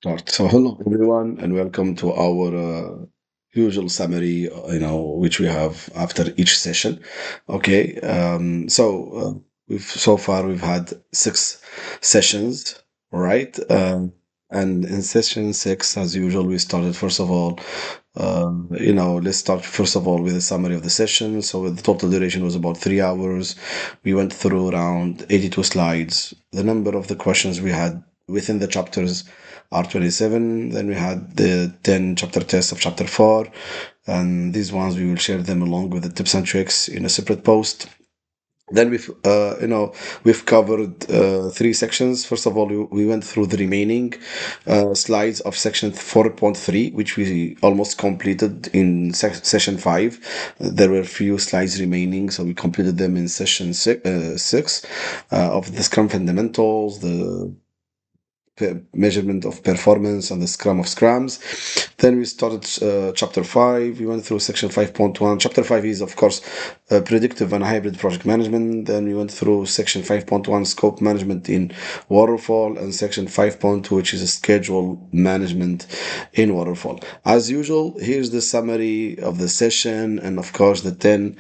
Start. So hello everyone and welcome to our usual summary, which we have after each session. Okay. We've so far we've had six sessions, right? And in session six, as usual, we started first of all. Let's start first of all with a summary of the session. So the total duration was about 3 hours. We went through around 82 slides. The number of the questions we had within the chapters are 27. Then we had the 10 chapter tests of chapter 4. And these ones, we will share them along with the tips and tricks in a separate post. Then we've covered three sections. First of all, we went through the remaining slides of section 4.3, which we almost completed in session 5. There were a few slides remaining, so we completed them in session 6 of the Scrum fundamentals, the measurement of performance and the Scrum of Scrums. Then we started chapter 5. We went through section 5.1. Chapter 5 is, of course, predictive and hybrid project management. Then we went through section 5.1, scope management in Waterfall, and section 5.2, which is a schedule management in Waterfall. As usual, here's the summary of the session and, of course, the 10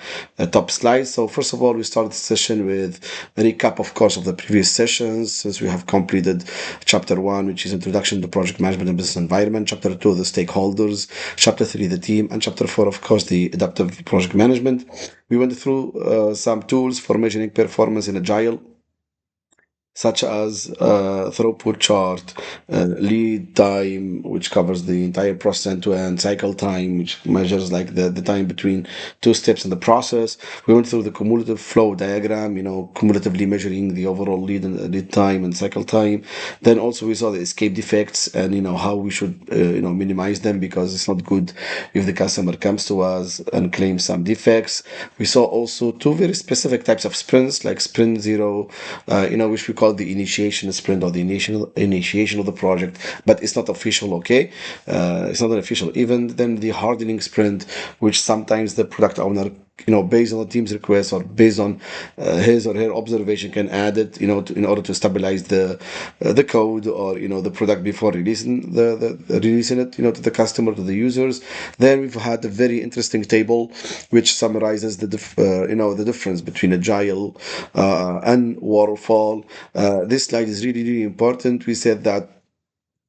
top slides. So, first of all, we started the session with a recap, of course, of the previous sessions, since we have completed chapter 1, which is introduction to project management and business environment, chapter 2, the stakeholders, chapter 3, the team, and chapter 4, of course, the adaptive project management. We went through some tools for measuring performance in Agile, such as throughput chart, lead time, which covers the entire process end to end, cycle time, which measures like the time between two steps in the process. We went through the cumulative flow diagram, cumulatively measuring the overall lead time and cycle time. Then also we saw the escape defects and how we should minimize them, because it's not good if the customer comes to us and claims some defects. We saw also two very specific types of sprints, like sprint zero, which we call the initiation sprint, or the initiation of the project, but it's not official. Okay, it's not an official event. Then the hardening sprint, which sometimes the product owner, based on the team's request or based on his or her observation, can add it, in order to stabilize the code, or the product before releasing it, to the customer, to the users. Then we've had a very interesting table which summarizes the difference between Agile and Waterfall. This slide is really, really important. We said that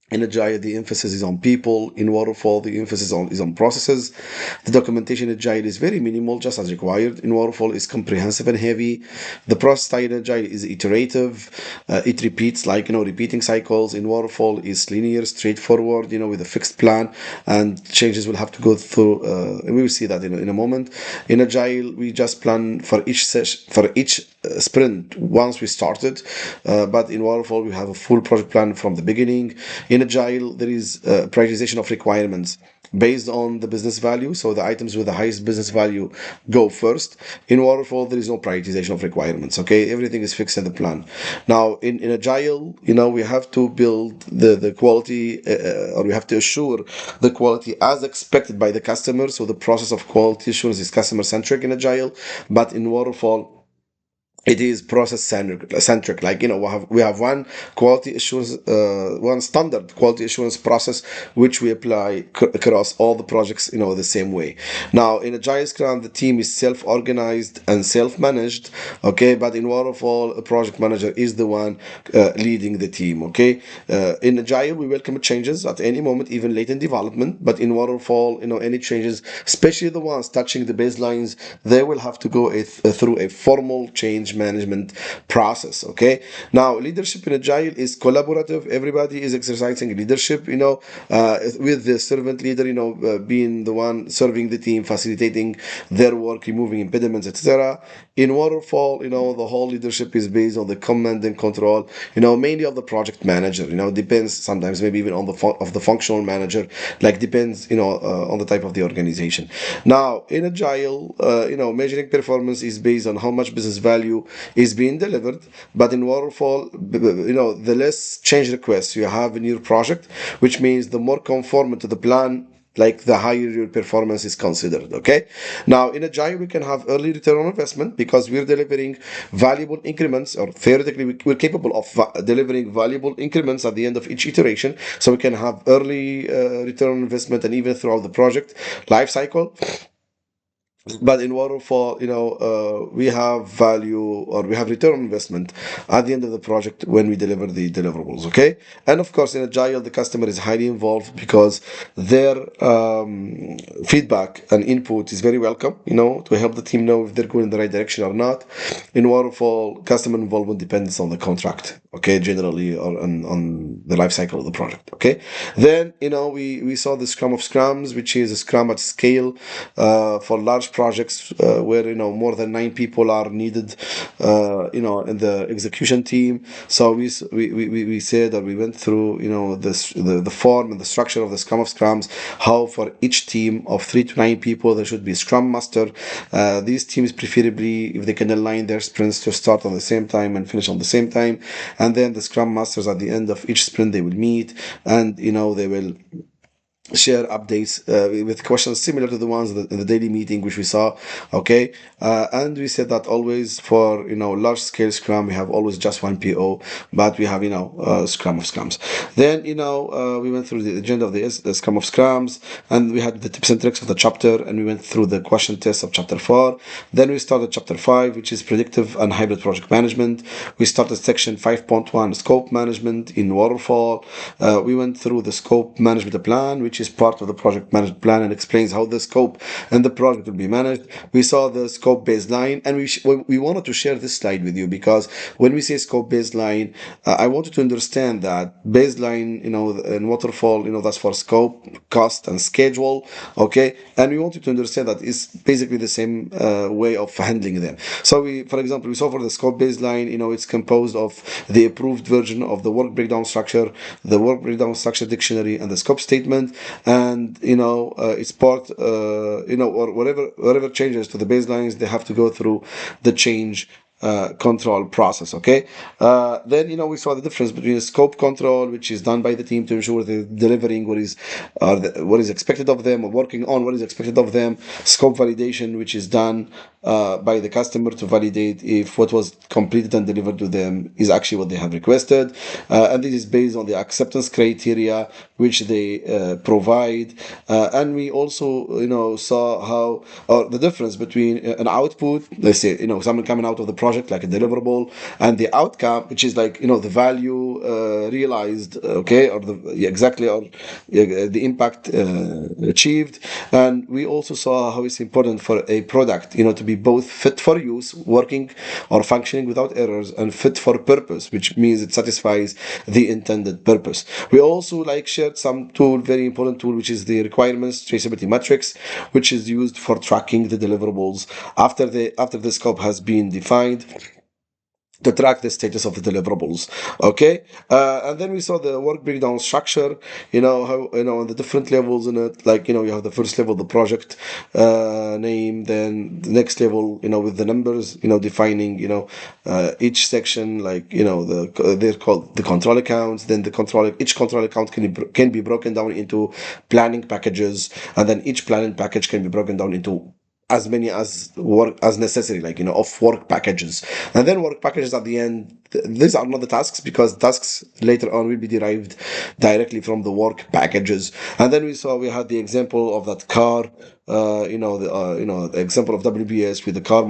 in Agile, the emphasis is on people. In Waterfall, the emphasis is on processes. The documentation in Agile is very minimal, just as required. In Waterfall, is comprehensive and heavy. The process style in Agile is iterative. It repeats, like, repeating cycles. In Waterfall is linear, straightforward, with a fixed plan, and changes will have to go through. We will see that in a moment. In Agile, we just plan for each session, for each sprint once we started. But in Waterfall, we have a full project plan from the beginning. In Agile, there is prioritization of requirements based on the business value. So the items with the highest business value go first. In Waterfall, there is no prioritization of requirements. Okay, everything is fixed in the plan. Now, in Agile, we have to build the quality, or we have to assure the quality as expected by the customer. So the process of quality assurance is customer centric in Agile, but in Waterfall, it is process centric. Like, we have one quality assurance, one standard quality assurance process, which we apply across all the projects, the same way. Now, in Agile Scrum, the team is self-organized and self-managed. Okay, but in Waterfall, a project manager is the one leading the team. Okay, in Agile, we welcome changes at any moment, even late in development. But in Waterfall, any changes, especially the ones touching the baselines, they will have to go through a formal change management process. Okay, now leadership in Agile is collaborative. Everybody is exercising leadership, with the servant leader, being the one serving the team, facilitating their work, removing impediments, etc. In Waterfall, the whole leadership is based on the command and control, mainly of the project manager. Depends sometimes, maybe even on the functional manager, like depends, on the type of the organization. Now, in Agile, measuring performance is based on how much business value is being delivered. But in Waterfall, the less change requests you have in your project, which means the more conform to the plan like the higher your performance is considered. Okay. Now in Agile, we can have early return on investment because we're delivering valuable increments, or theoretically we're capable of delivering valuable increments at the end of each iteration. So we can have early return on investment and even throughout the project life cycle. But in Waterfall, we have value, or we have return on investment at the end of the project when we deliver the deliverables. Okay. And of course, in Agile, the customer is highly involved because their feedback and input is very welcome, to help the team know if they're going in the right direction or not. In Waterfall, customer involvement depends on the contract, okay, generally, or on the life cycle of the project. Okay. Then, we saw the Scrum of Scrums, which is a Scrum at scale for large projects where, more than 9 people are needed, in the execution team. So we said, or we went through, the form and the structure of the Scrum of Scrums, how for each team of 3 to 9 people, there should be a Scrum Master. These teams, preferably, if they can align their sprints to start on the same time and finish on the same time. And then the Scrum Masters, at the end of each sprint, they will meet, and, they will share updates with questions similar to the ones in the daily meeting which we saw. Okay. And we said that always for, large scale Scrum, we have always just one PO, but we have, Scrum of Scrums. Then, we went through the agenda of the Scrum of Scrums, and we had the tips and tricks of the chapter, and we went through the question test of chapter 4. Then we started chapter 5, which is predictive and hybrid project management. We started section 5.1, scope management in Waterfall. We went through the scope management plan, which is part of the project management plan and explains how the scope and the project will be managed. We saw the scope baseline, and we wanted to share this slide with you because when we say scope baseline, I wanted to understand that baseline, in Waterfall, that's for scope, cost, and schedule. Okay. And we wanted to understand that it's basically the same way of handling them. So for example, we saw for the scope baseline, it's composed of the approved version of the work breakdown structure, the work breakdown structure dictionary, and the scope statement. And it's part, or whatever changes to the baselines, they have to go through the change control process. Okay. Then, we saw the difference between scope control, which is done by the team to ensure they're delivering what is expected of them, or working on what is expected of them. Scope validation, which is done by the customer to validate if what was completed and delivered to them is actually what they have requested. And this is based on the acceptance criteria which they provide. And we also, saw how, or the difference between an output, let's say, someone coming out of the project like a deliverable, and the outcome, which is like, the value realized, okay, or exactly, or the impact achieved. And we also saw how it's important for a product, to be both fit for use, working or functioning without errors, and fit for purpose, which means it satisfies the intended purpose. We also shared some tool, very important tool, which is the requirements traceability matrix, which is used for tracking the deliverables after the scope has been defined, to track the status of the deliverables. Okay. And then we saw the work breakdown structure, how, on the different levels in it, you have the first level, the project name, then the next level, with the numbers, defining, each section, they're called the control accounts. Then each control account can be broken down into planning packages, and then each planning package can be broken down into as many as work as necessary, of work packages. And then work packages at the end, these are not the tasks, because tasks later on will be derived directly from the work packages. And then we had the example of that car, the example of WBS with the car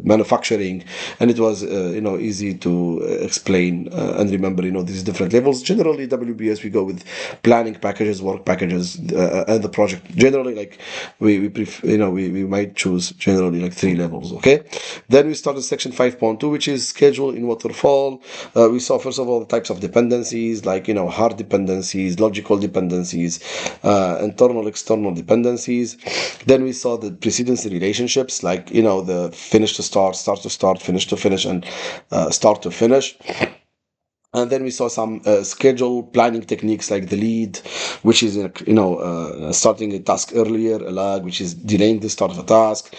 manufacturing, and it was easy to explain and remember, these different levels. Generally, WBS, we go with planning packages, work packages, and the project. Generally, we might choose generally 3 levels. Okay. Then we started section 5.2, which is schedule in Waterfall. We saw first of all the types of dependencies, hard dependencies, logical dependencies, internal, external dependencies. Then we saw the precedency relationships, the finish to start, start to start, finish to finish, and start to finish. And then we saw some schedule planning techniques like the lead, which is starting a task earlier, a lag, which is delaying the start of a task.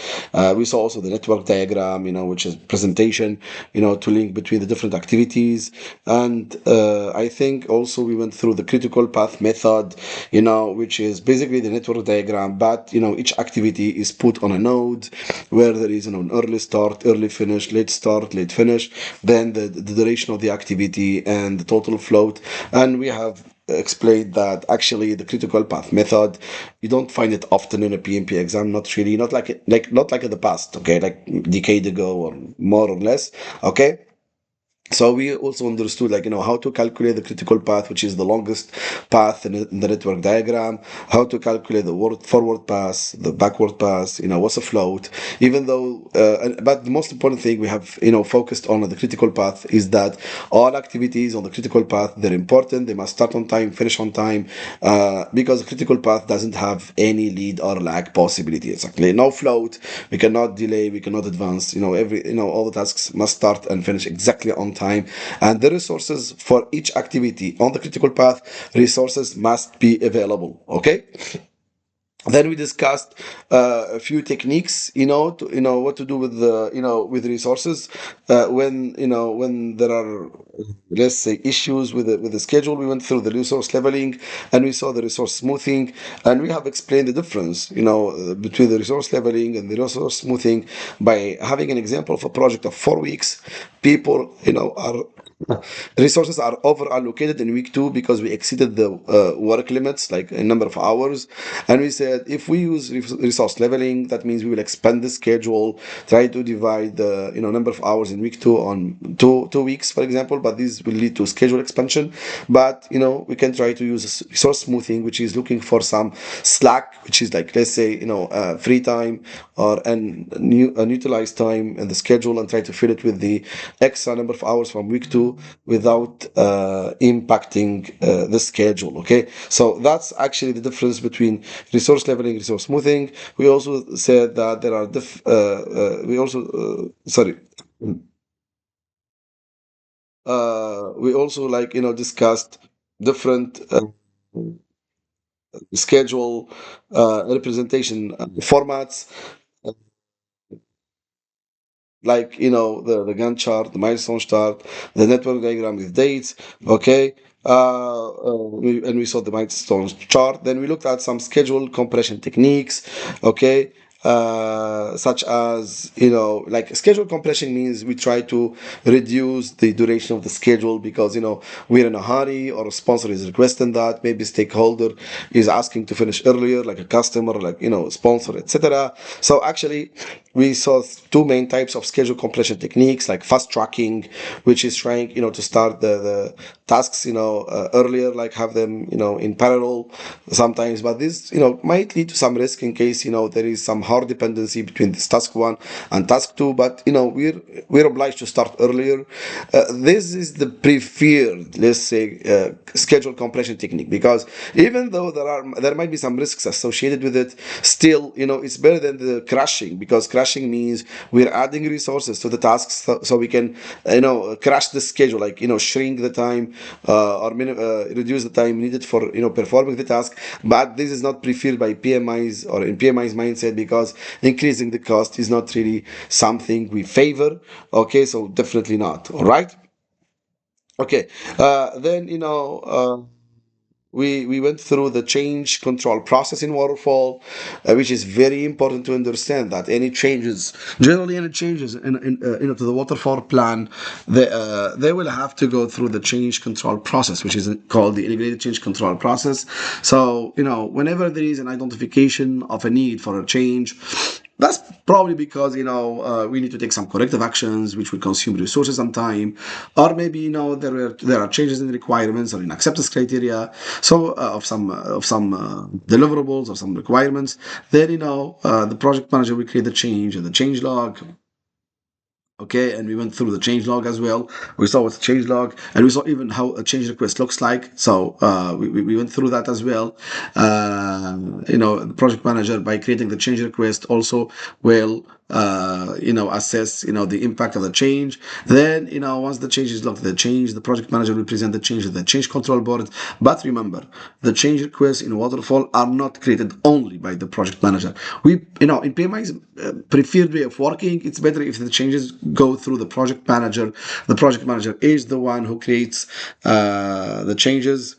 We saw also the network diagram, which is presentation, to link between the different activities. And I think also we went through the critical path method, which is basically the network diagram, but each activity is put on a node where there is an early start, early finish, late start, late finish, then the duration of the activity and the total float. And we have explained that actually the critical path method, you don't find it often in a PMP exam, not really, not like in the past, okay, like decade ago or more or less, okay. So we also understood, like, how to calculate the critical path, which is the longest path in the network diagram, how to calculate the forward pass, the backward pass, what's a float, even though, but the most important thing we have, focused on the critical path is that all activities on the critical path, they're important. They must start on time, finish on time, because the critical path doesn't have any lead or lag possibility. Exactly. No float. We cannot delay. We cannot advance. All the tasks must start and finish exactly on time. And the resources for each activity on the critical path, resources must be available. Okay. Then we discussed a few techniques, what to do with the, with resources when there are, let's say, issues with the schedule. We went through the resource leveling, and we saw the resource smoothing, and we have explained the difference, between the resource leveling and the resource smoothing by having an example of a project of 4 weeks. People, are resources are over allocated in week two because we exceeded the work limits, like a number of hours. And we said if we use resource leveling, that means we will expand the schedule, try to divide the number of hours in week two on two weeks, for example. But this will lead to schedule expansion. But we can try to use resource smoothing, which is looking for some slack, which is like, let's say, free time or unutilized time in the schedule, and try to fill it with the extra number of hours from week two without impacting the schedule. Okay, so that's actually the difference between resource leveling, resource smoothing. We also said that there are we also sorry we also, like, discussed different schedule representation formats, like, the Gantt chart, the milestone chart, the network diagram with dates. Okay. And we saw the milestone chart. Then we looked at some schedule compression techniques. Okay. Such as, like, schedule compression means we try to reduce the duration of the schedule because we're in a hurry, or a sponsor is requesting that, maybe stakeholder is asking to finish earlier, like a customer, like, sponsor, etc. So actually we saw two main types of schedule compression techniques, like fast tracking, which is trying, to start the tasks, earlier, like have them, in parallel sometimes. But this, might lead to some risk in case, there is some hard dependency between this task one and task two. But, we're obliged to start earlier. This is the preferred, let's say, schedule compression technique, because even though there might be some risks associated with it, still, it's better than the crashing, because crashing means we're adding resources to the tasks, so we can, crash the schedule, like, shrink the time, or reduce the time needed for, performing the task. But this is not preferred by PMIs, or in PMI's mindset, because increasing the cost is not really something we favor. Okay, so definitely not. All right. Okay. Then, we went through the change control process in Waterfall, which is very important to understand that any changes, generally any changes to the Waterfall plan, they will have to go through the change control process, which is called the integrated change control process. So, whenever there is an identification of a need for a change, that's probably because we need to take some corrective actions, which will consume resources and time, or maybe there are changes in requirements or in acceptance criteria, so of some deliverables or some requirements. Then the project manager will create the change and the change log. Okay, and we went through the change log as well. We saw what's the change log, and we saw even how a change request looks like. So we went through that as well. The project manager, by creating the change request, also will assess, the impact of the change. Then, once the change is logged, the project manager will present the change to the change control board. But remember, the change requests in Waterfall are not created only by the project manager. In PMI's preferred way of working, it's better if the changes go through the project manager. The project manager is the one who creates the changes.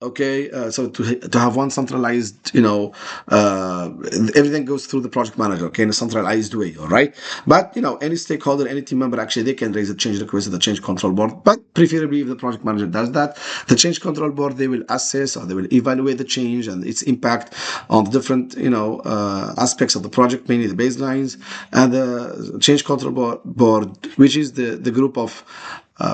Okay, so to have one centralized, everything goes through the project manager, okay, in a centralized way, all right. But any stakeholder, any team member, actually, they can raise a change request to the change control board. But preferably, if the project manager does that, the change control board, they will assess or they will evaluate the change and its impact on the different, aspects of the project, mainly the baselines, and the change control board, which is the group of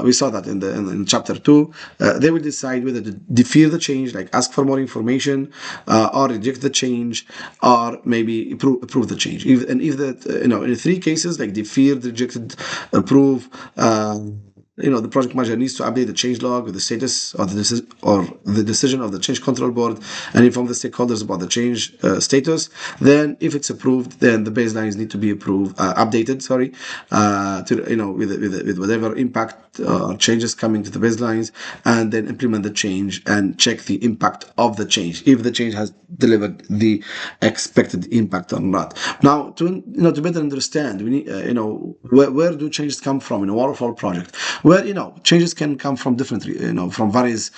we saw that in chapter 2. They will decide whether to defer the change, like ask for more information, or reject the change, or maybe approve the change. If that, in three cases, like deferred, rejected, approve, the project manager needs to update the change log with the status of the decision of the change control board and inform the stakeholders about the change status. Then, if it's approved, then the baselines need to be updated. Sorry, with whatever impact changes coming to the baselines, and then implement the change and check the impact of the change if the change has delivered the expected impact or not. Now, to better understand, we need where do changes come from in a waterfall project? Well, changes can come from different, from various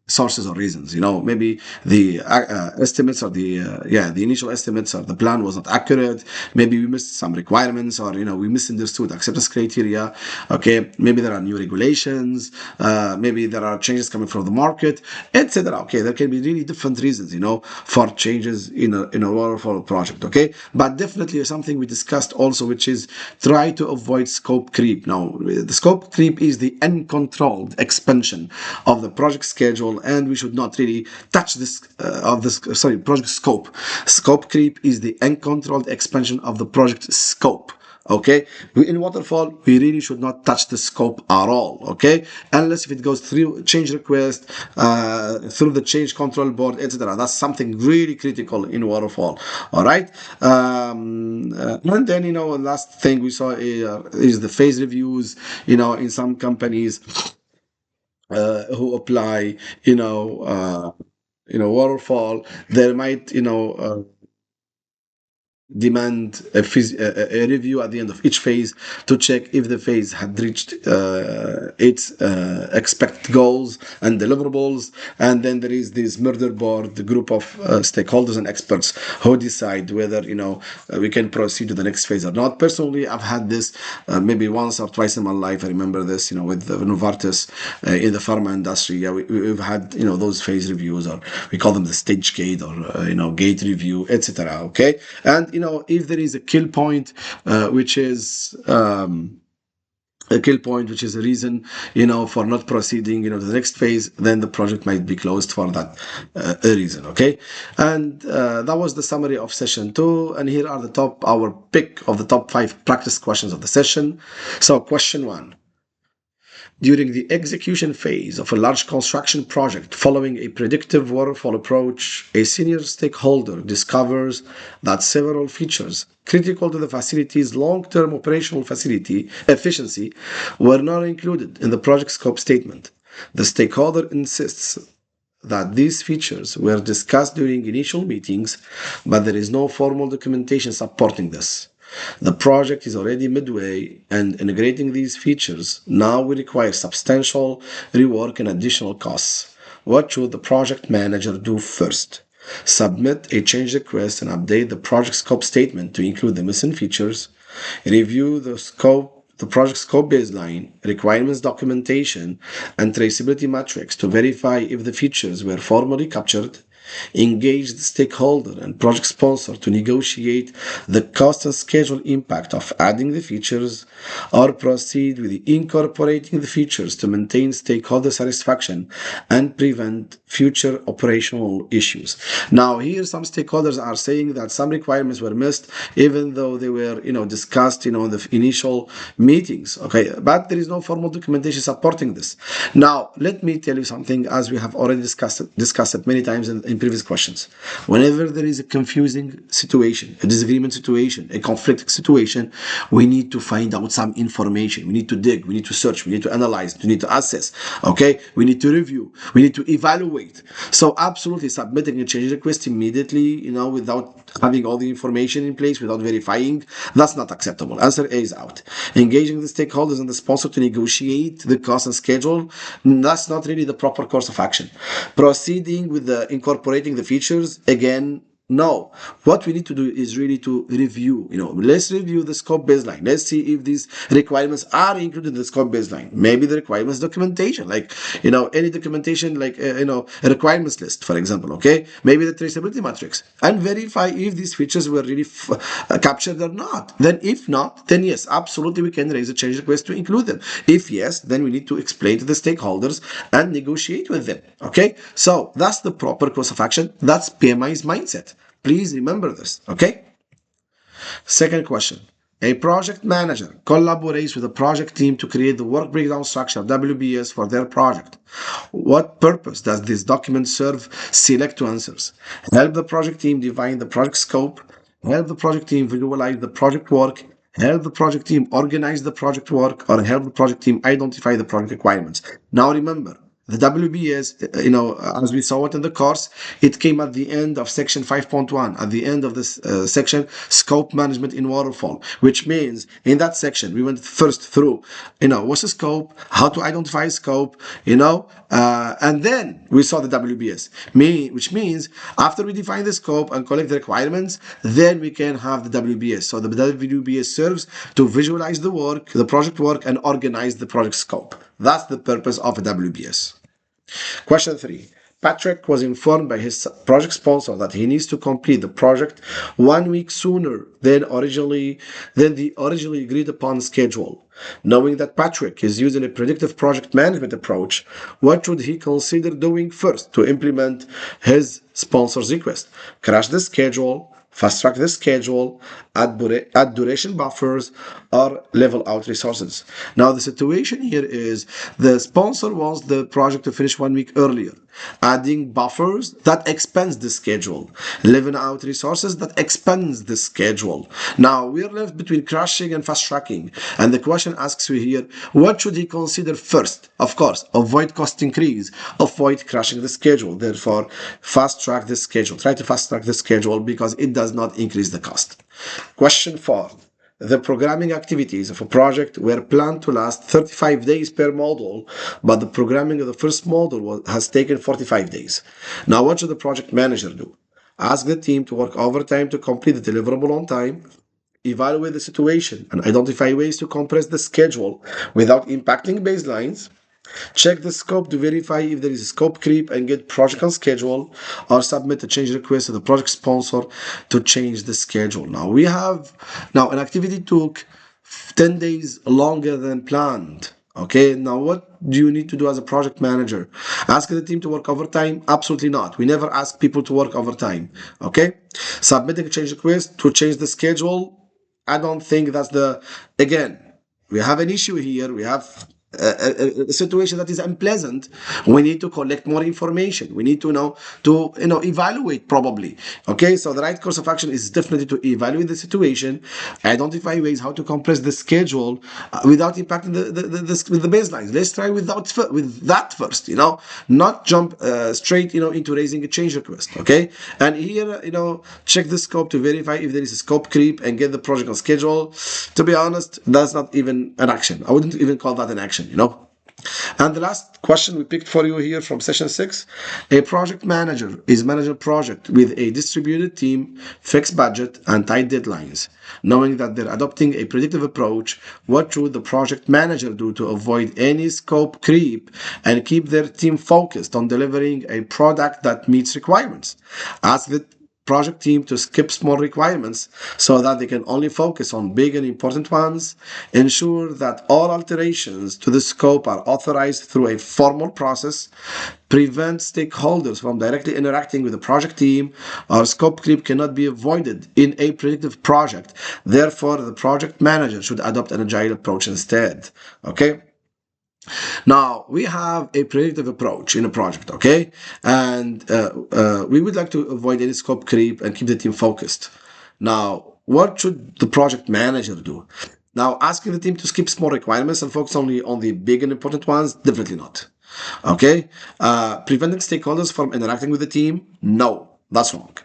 sources or reasons. Maybe the estimates or the initial estimates or the plan was not accurate. Maybe we missed some requirements, or we misunderstood acceptance criteria. Okay, maybe there are new regulations. Maybe there are changes coming from the market, etc. Okay, there can be really different reasons, for changes in a waterfall project. Okay, but definitely something we discussed also, which is try to avoid scope creep. Now, the scope creep is the uncontrolled expansion of the project schedule, and we should not really touch project scope. Scope creep is the uncontrolled expansion of the project scope. Okay, in waterfall, we really should not touch the scope at all. Okay, unless if it goes through change request, through the change control board, etc. That's something really critical in waterfall. All right, and then last thing we saw is the phase reviews. In some companies who apply, waterfall, there might, demand a review at the end of each phase to check if the phase had reached its expected goals and deliverables. And then there is this murder board, the group of stakeholders and experts who decide whether we can proceed to the next phase or not. Personally, I've had this maybe once or twice in my life. I remember this with Novartis in the pharma industry. Yeah, we've had those phase reviews, or we call them the stage gate, or gate review, etc. Okay, and if there is a kill point, which is a reason, for not proceeding, to the next phase, then the project might be closed for that reason. Okay, and that was the summary of session 2. And here are our pick of the top 5 practice questions of the session. So, question 1. During the execution phase of a large construction project following a predictive waterfall approach, a senior stakeholder discovers that several features critical to the facility's long-term operational efficiency were not included in the project scope statement. The stakeholder insists that these features were discussed during initial meetings, but there is no formal documentation supporting this. The project is already midway, and integrating these features now will require substantial rework and additional costs. What should the project manager do first? Submit a change request and update the project scope statement to include the missing features. Review the project scope baseline, requirements documentation, and traceability metrics to verify if the features were formally captured. Engage the stakeholder and project sponsor to negotiate the cost and schedule impact of adding the features, or proceed with incorporating the features to maintain stakeholder satisfaction and prevent future operational issues. Now, here some stakeholders are saying that some requirements were missed, even though they were, discussed, in the initial meetings. Okay, but there is no formal documentation supporting this. Now, let me tell you something, as we have already discussed it many times in previous questions. Whenever there is a confusing situation, a disagreement situation, a conflict situation, we need to find out some information. We need to dig, we need to search, we need to analyze, we need to assess, okay? We need to review, we need to evaluate. So absolutely submitting a change request immediately, without having all the information in place, without verifying, that's not acceptable. Answer A is out. Engaging the stakeholders and the sponsor to negotiate the cost and schedule, that's not really the proper course of action. Proceeding with the incorporating the features, again, no. What we need to do is really to review. Let's review the scope baseline. Let's see if these requirements are included in the scope baseline. Maybe the requirements documentation, like any documentation, like a requirements list, for example. Okay, maybe the traceability matrix, and verify if these features were really captured or not. Then, if not, then yes, absolutely, we can raise a change request to include them. If yes, then we need to explain to the stakeholders and negotiate with them. Okay, so that's the proper course of action. That's PMI's mindset. Please remember this, okay? Second question. A project manager collaborates with a project team to create the work breakdown structure, WBS, for their project. What purpose does this document serve? Select two answers. Help the project team define the project scope, help the project team visualize the project work, help the project team organize the project work, or help the project team identify the project requirements. Now remember, the WBS, as we saw it in the course, it came at the end of section 5.1, at the end of this section, scope management in Waterfall, which means in that section, we went first through, what's the scope, how to identify scope, and then we saw the WBS, which means after we define the scope and collect the requirements, then we can have the WBS. So the WBS serves to visualize the work, the project work, and organize the project scope. That's the purpose of a WBS. Question 3. Patrick was informed by his project sponsor that he needs to complete the project 1 week sooner than the originally agreed upon schedule. Knowing that Patrick is using a predictive project management approach, what should he consider doing first to implement his sponsor's request? Crash the schedule, fast track the schedule, add duration buffers, or level out resources. Now the situation here is the sponsor wants the project to finish 1 week earlier. Adding buffers, that expands the schedule. Level out resources, that expands the schedule. Now we're left between crashing and fast tracking. And the question asks you here, what should he consider first? Of course, avoid cost increase, avoid crashing the schedule. Therefore, fast track the schedule. Try to fast track the schedule because it does not increase the cost. Question 4. The programming activities of a project were planned to last 35 days per module, but the programming of the first module has taken 45 days. Now, what should the project manager do? Ask the team to work overtime to complete the deliverable on time, evaluate the situation, and identify ways to compress the schedule without impacting baselines. Check the scope to verify if there is a scope creep and get project on schedule, or submit a change request to the project sponsor to change the schedule. Now an activity took 10 days longer than planned. Okay, now what do you need to do as a project manager? Ask the team to work overtime? Absolutely not. We never ask people to work overtime. Okay, submitting a change request to change the schedule. I don't think that's again, we have an issue here. We have a situation that is unpleasant. We need to collect more information. We need to evaluate probably. Okay, so the right course of action is definitely to evaluate the situation, identify ways how to compress the schedule without impacting the baselines. Let's try with that first. Not jump straight into raising a change request. Okay, and here check the scope to verify if there is a scope creep and get the project on schedule. To be honest, that's not even an action. I wouldn't even call that an action. And the last question we picked for you here from session 6, a project manager is managing a project with a distributed team, fixed budget, and tight deadlines. Knowing that they're adopting a predictive approach, what should the project manager do to avoid any scope creep and keep their team focused on delivering a product that meets requirements? Ask the project team to skip small requirements so that they can only focus on big and important ones. Ensure that all alterations to the scope are authorized through a formal process. Prevent stakeholders from directly interacting with the project team, or scope creep cannot be avoided in a predictive project. Therefore, the project manager should adopt an agile approach instead. Okay? Now, we have a predictive approach in a project, okay? And we would like to avoid any scope creep and keep the team focused. Now, what should the project manager do? Now, asking the team to skip small requirements and focus only on the big and important ones? Definitely not. Okay? Preventing stakeholders from interacting with the team? No, that's wrong.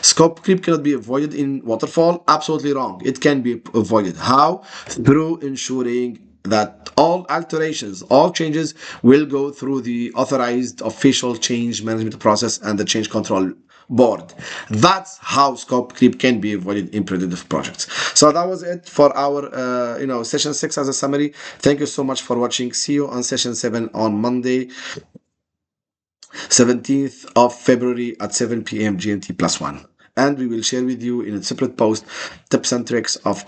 Scope creep cannot be avoided in Waterfall? Absolutely wrong. It can be avoided. How? Through ensuring that all alterations, all changes will go through the authorized official change management process and the change control board. That's how scope creep can be avoided in predictive projects. So that was it for our session 6 as a summary. Thank you so much for watching. See you on session 7 on Monday, 17th of February at 7 p.m. GMT plus 1. And we will share with you in a separate post tips and tricks of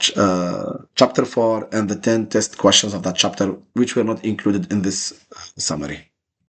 chapter 4 and the 10 test questions of that chapter, which were not included in this summary.